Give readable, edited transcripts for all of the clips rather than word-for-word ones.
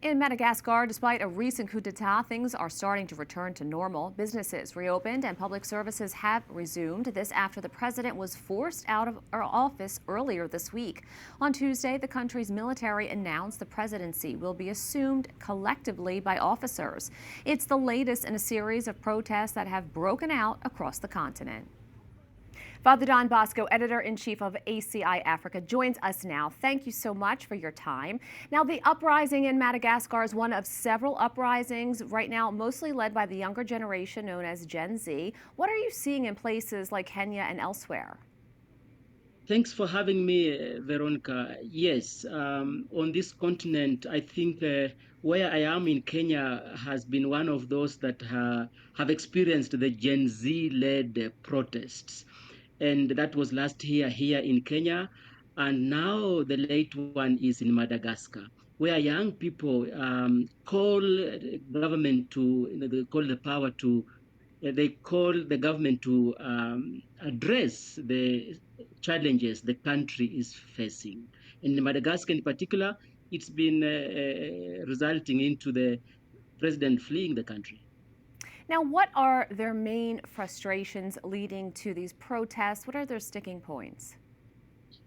In Madagascar, despite a recent coup d'etat, things are starting to return to normal. Businesses reopened and public services have resumed. This after the president was forced out of office earlier this week. On Tuesday, the country's military announced the presidency will be assumed collectively by officers. It's the latest in a series of protests that have broken out across the continent. Father Don Bosco, editor-in-chief of ACI Africa, joins us now. Thank you so much for your time. Now, the uprising in Madagascar is one of several uprisings right now, mostly led by the younger generation known as Gen Z. What are you seeing in places like Kenya and elsewhere? Thanks for having me, Veronica. Yes, on this continent, I think where I am in Kenya has been one of those that have experienced the Gen Z-led protests. And that was last year here in Kenya. And now the late one is in Madagascar, where young people call government to, they call the power to they call the government to address the challenges the country is facing. And in Madagascar in particular, it's been resulting into the president fleeing the country. Now, what are their main frustrations leading to these protests? What are their sticking points?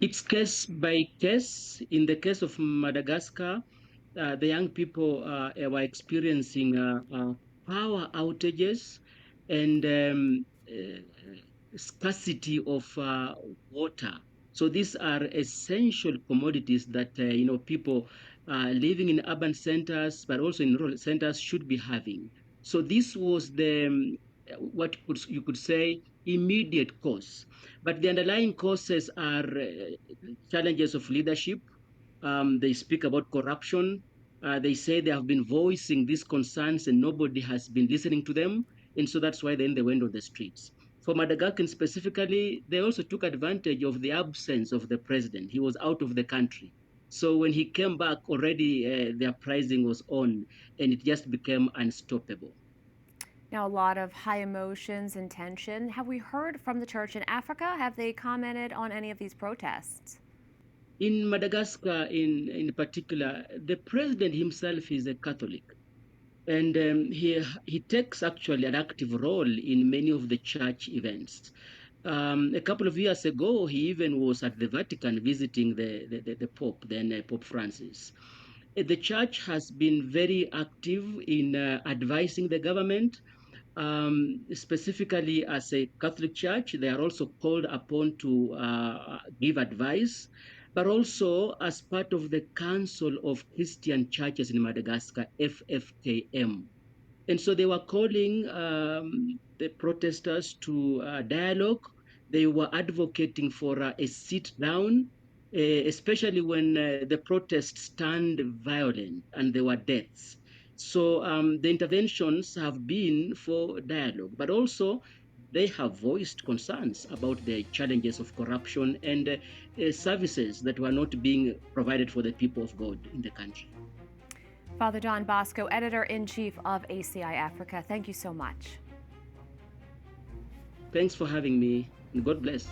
It's case by case. In the case of Madagascar, the young people were experiencing power outages and scarcity of water. So these are essential commodities that people living in urban centers, but also in rural centers, should be having. So this was the what you could say immediate cause, but the underlying causes are challenges of leadership. They speak about corruption. They say they have been voicing these concerns and nobody has been listening to them. And so that's why then they went on the streets. For Madagascar specifically, they also took advantage of the absence of the president. He was out of the country. So when he came back, already the uprising was on, and it just became unstoppable. Now, a lot of high emotions and tension. Have we heard from the church in Africa? Have they commented on any of these protests? In Madagascar, in particular, the president himself is a Catholic. And he takes actually an active role in many of the church events. A couple of years ago, he even was at the Vatican visiting the Pope, then Pope Francis. The church has been very active in advising the government. Specifically, as a Catholic church, they are also called upon to give advice, but also as part of the Council of Christian Churches in Madagascar, FFKM. And so they were calling the protesters to dialogue. They were advocating for a sit down, especially when the protests turned violent and there were deaths. So the interventions have been for dialogue, but also they have voiced concerns about the challenges of corruption and services that were not being provided for the people of God in the country. Father Don Bosco, editor-in-chief of ACI Africa, thank you so much. Thanks for having me, and God bless.